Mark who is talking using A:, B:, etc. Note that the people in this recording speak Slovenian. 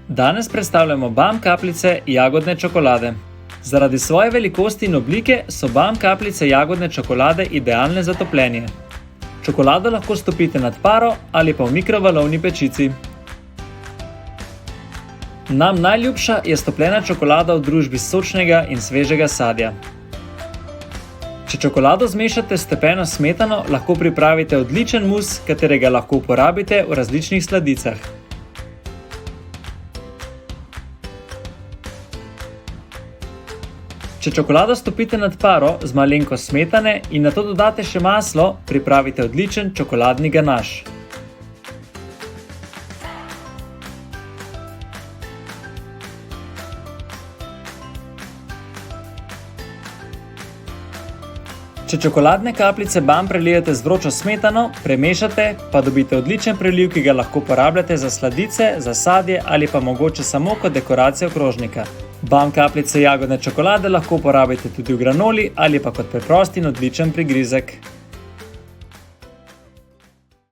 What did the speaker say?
A: Danes predstavljamo BAM kapljice jagodne čokolade. Zaradi svoje velikosti in oblike so BAM kapljice jagodne čokolade idealne za topljenje. Čokolado lahko stopite nad paro ali pa v mikrovalovni pečici. Nam najljubša je stopljena čokolada v družbi sočnega in svežega sadja. Če čokolado zmešate s stepeno smetano, lahko pripravite odličen mus, katerega lahko uporabite v različnih sladicah. Če čokolado stopite nad paro z malenkost smetane in nato dodate še maslo, pripravite odličen čokoladni ganaš. Če čokoladne kapljice BAM prelijete z vročo smetano, premešate, pa dobite odličen preliv, ki ga lahko uporabljate za sladice, za sadje ali pa mogoče samo kot dekoracijo krožnika. BAM kapljice jagodne čokolade lahko uporabite tudi v granoli ali pa kot preprost in odličen prigrizek.